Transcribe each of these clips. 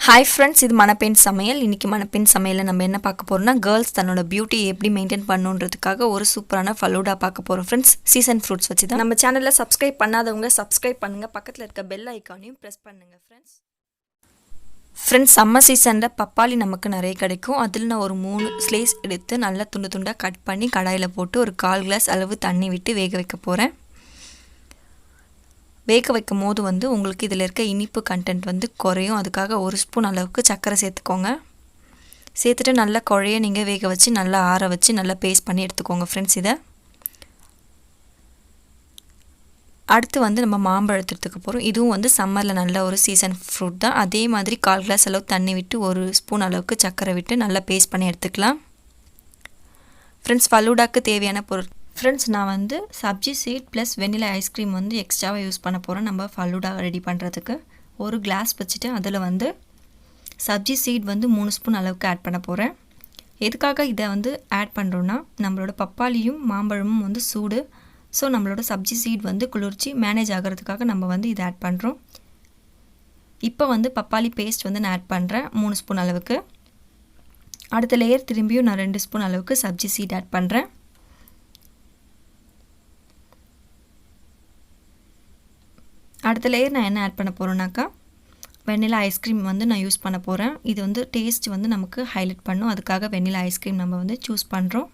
Hi friends, இது மணப்பெண் சமையல். இன்றைக்கி மணப்பெண் சமையலில் நம்ம என்ன பார்க்க போகிறோம்னா, கேர்ள்ஸ் தன்னோட பியூட்டியை எப்படி மெயின்டைன் பண்ணுன்றதுக்காக ஒரு சூப்பரான ஃபலூடா பார்க்க போகிறோம் ஃப்ரெண்ட்ஸ். சீசன் ஃப்ரூட்ஸ் வச்சு தான். நம்ம சேனலில் சப்ஸ்கிரைப் பண்ணாதவங்க சப்ஸ்கிரைப் பண்ணுங்கள், பக்கத்தில் இருக்க பெல் ஐக்கானையும் ப்ரெஸ் பண்ணுங்கள் ஃப்ரெண்ட்ஸ். சம்மர் சீசனில் பப்பாளி நமக்கு நிறைய கிடைக்கும். அதில் நான் ஒரு 3 ஸ்லைஸ் எடுத்து நல்லா துண்டு துண்டாக கட் பண்ணி கடாயில் போட்டு ஒரு 1/4 கிளாஸ் அளவு தண்ணி விட்டு வேக வைக்க போகிறேன். வேக வைக்கும் போது உங்களுக்கு இதில் இருக்க இனிப்பு கண்டென்ட் குறையும். அதுக்காக 1 ஸ்பூன் அளவுக்கு சர்க்கரை சேர்த்துக்கோங்க. சேர்த்துட்டு நல்லா குழைய நீங்கள் வேக வச்சு நல்லா ஆற வச்சு நல்லா பேஸ்ட் பண்ணி எடுத்துக்கோங்க ஃப்ரெண்ட்ஸ். இதை அடுத்து நம்ம மாம்பழத்தை எடுத்துக்க போகிறோம். இதுவும் சம்மரில் நல்ல ஒரு சீசன் ஃப்ரூட் தான். அதே மாதிரி 1/4 கிளாஸ் அளவு தண்ணி விட்டு 1 ஸ்பூன் அளவுக்கு சர்க்கரை விட்டு நல்லா பேஸ்ட் பண்ணி எடுத்துக்கலாம் ஃப்ரெண்ட்ஸ். ஃபலூடாக்கு தேவையான பொருள் ஃப்ரெண்ட்ஸ், நான் சப்ஜி சீட் ப்ளஸ் வெண்ணிலா ஐஸ்கிரீம் எக்ஸ்ட்ராவாக யூஸ் பண்ண போகிறேன். நம்ம ஃபலூடா ரெடி பண்ணுறதுக்கு ஒரு கிளாஸ் வச்சுட்டு அதில் சப்ஜி சீட் 3 ஸ்பூன் அளவுக்கு ஆட் பண்ண போகிறேன். எதுக்காக இதை ஆட் பண்ணுறோன்னா, நம்மளோட பப்பாளியும் மாம்பழமும் சூடு. ஸோ நம்மளோட சப்ஜி சீட் குளிர்ச்சி மேனேஜ் ஆகிறதுக்காக நம்ம இதை ஆட் பண்ணுறோம். இப்போ பப்பாளி பேஸ்ட் நான் ஆட் பண்ணுறேன் 3 ஸ்பூன் அளவுக்கு. அடுத்த லேயர் திரும்பியும் நான் 2 ஸ்பூன் அளவுக்கு சப்ஜி சீட் ஆட் பண்ணுறேன். அடுத்த லேயர் நான் என்ன ஆட் பண்ண போகிறேன்னாக்கா, வெண்ணிலா ஐஸ்கிரீம் நான் யூஸ் பண்ண போகிறேன். இது டேஸ்ட் நமக்கு ஹைலைட் பண்ணும். அதுக்காக வெண்ணிலா ஐஸ்கிரீம் நம்ம சூஸ் பண்ணுறோம்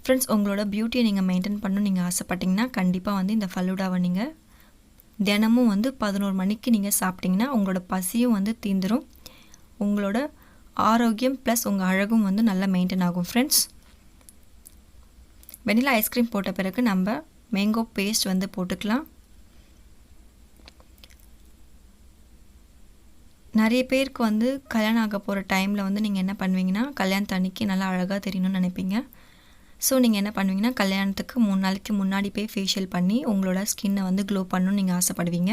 ஃப்ரெண்ட்ஸ். உங்களோட பியூட்டியை நீங்கள் மெயின்டைன் பண்ணணும் நீங்கள் ஆசைப்பட்டிங்கன்னா கண்டிப்பாக இந்த ஃபலூடாவை நீங்கள் தினமும் 11 மணிக்கு நீங்கள் சாப்பிட்டிங்கன்னா உங்களோட பசியும் தீந்துடும். உங்களோட ஆரோக்கியம் ப்ளஸ் உங்கள் அழகும் நல்லா மெயின்டைன் ஆகும் ஃப்ரெண்ட்ஸ். வெண்ணிலா ஐஸ்கிரீம் போட்ட பிறகு நம்ம மேங்கோ பேஸ்ட் போட்டுக்கலாம். நிறைய பேருக்கு கல்யாணம் ஆக போகிற டைமில் நீங்கள் என்ன பண்ணுவீங்கன்னா, கல்யாணத்து அன்றைக்கி நல்லா அழகாக தெரியணும்னு நினைப்பீங்க. ஸோ நீங்கள் என்ன பண்ணுவீங்கன்னா, கல்யாணத்துக்கு 3 நாளைக்கு முன்னாடி போய் ஃபேஷியல் பண்ணி உங்களோட ஸ்கின்னை க்ளோ பண்ணணும்னு நீங்கள் ஆசைப்படுவீங்க.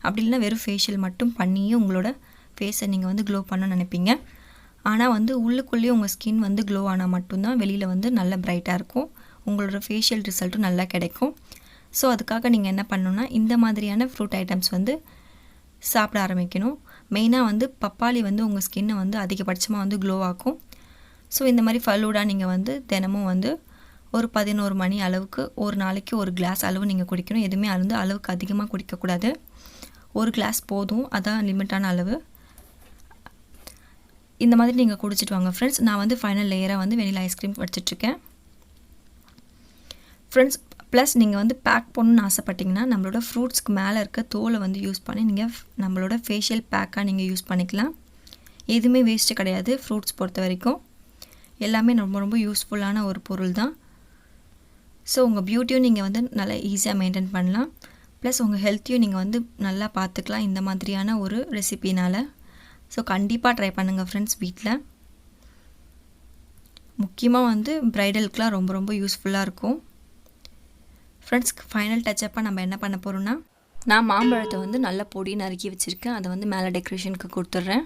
அப்படி இல்லைனா வெறும் ஃபேஷியல் மட்டும் பண்ணியே உங்களோட ஃபேஸை நீங்கள் க்ளோ பண்ணணும்னு நினைப்பீங்க. ஆனால் உள்ளுக்குள்ளேயே உங்கள் ஸ்கின் க்ளோ ஆனால் மட்டும்தான் வெளியில் நல்ல பிரைட்டாக இருக்கும். உங்களோட ஃபேஷியல் ரிசல்ட்டும் நல்லா கிடைக்கும். ஸோ அதுக்காக நீங்கள் என்ன பண்ணணுன்னா, இந்த மாதிரியான ஃப்ரூட் ஐட்டம்ஸ் சாப்பிட ஆரம்பிக்கணும். மெயினாக பப்பாளி உங்கள் ஸ்கின்னை அதிகபட்சமாக க்ளோ ஆக்கும். ஸோ இந்த மாதிரி ஃபலூடா நீங்கள் தினமும் ஒரு 11 மணி அளவுக்கு ஒரு நாளைக்கு 1 கிளாஸ் அளவு நீங்கள் குடிக்கணும். எதுவுமே அளவுக்கு அதிகமாக குடிக்கக்கூடாது. 1 கிளாஸ் போதும், அதான் லிமிட்டான அளவு. இந்த மாதிரி நீங்கள் குடிச்சிட்டு வாங்க ஃப்ரெண்ட்ஸ். நான் ஃபைனல் லேயராக வெனிலா ஐஸ்கிரீம் வச்சிட்ருக்கேன் ஃப்ரெண்ட்ஸ். ப்ளஸ் நீங்கள் பேக் பண்ணணுன்னு ஆசைப்பட்டிங்கன்னா நம்மளோட ஃப்ரூட்ஸ்க்கு மேலே இருக்க தோலை யூஸ் பண்ணி நீங்கள் நம்மளோட ஃபேஷியல் பேக்காக நீங்கள் யூஸ் பண்ணிக்கலாம். எதுவுமே வேஸ்ட்டு கிடையாது ஃப்ரூட்ஸ் பொறுத்த வரைக்கும். எல்லாமே ரொம்ப ரொம்ப யூஸ்ஃபுல்லான ஒரு பொருள் தான். ஸோ உங்கள் பியூட்டியும் நீங்கள் நல்லா ஈஸியாக மெயின்டைன் பண்ணலாம். ப்ளஸ் உங்கள் ஹெல்த்தையும் நீங்கள் நல்லா பார்த்துக்கலாம் இந்த மாதிரியான ஒரு ரெசிபினால். ஸோ கண்டிப்பாக ட்ரை பண்ணுங்கள் ஃப்ரெண்ட்ஸ் வீட்டில். முக்கியமாக ப்ரைடலுக்குலாம் ரொம்ப ரொம்ப யூஸ்ஃபுல்லாக இருக்கும் ஃப்ரெண்ட்ஸ். ஃபைனல் டச்சப்பாக நம்ம என்ன பண்ண போகிறோன்னா, நான் மாம்பழத்தை நல்லா பொடி நறுக்கி வச்சுருக்கேன். அதை மேலே டெக்கரேஷனுக்கு கொடுத்துட்றேன்.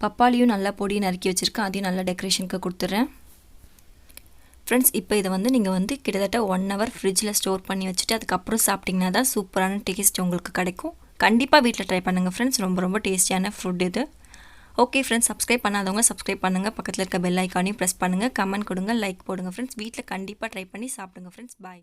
பப்பாளியும் நல்லா பொடி நறுக்கி வச்சுருக்கேன். அதையும் நல்லா டெக்கரேஷனுக்கு கொடுத்துட்றேன் ஃப்ரெண்ட்ஸ். இப்போ இதை நீங்கள் கிட்டத்தட்ட 1 ஹவர் ஃப்ரிட்ஜில் ஸ்டோர் பண்ணி வச்சுட்டு அதுக்கப்புறம் சாப்பிட்டிங்கன்னா தான் சூப்பரான டேஸ்ட் உங்களுக்கு கிடைக்கும். கண்டிப்பாக வீட்டில் ட்ரை பண்ணுங்கள் ஃப்ரெண்ட்ஸ். ரொம்ப ரொம்ப டேஸ்டியான ஃபுட் இது. ஓகே ஃப்ரெண்ட்ஸ், சப்ஸ்கிரைப் பண்ணாதவங்க சப்ஸ்கிரைப் பண்ணுங்கள், பக்கத்தில் இருக்க பெல் ஐக்கானையும் ப்ரெஸ் பண்ணுங்கள், கமெண்ட் கொடுங்க, லைக் போடுங்க ஃப்ரெண்ட்ஸ். வீட்டில் கண்டிப்பாக ட்ரை பண்ணி சாப்பிடுங்க ஃப்ரெண்ட்ஸ். பாய்.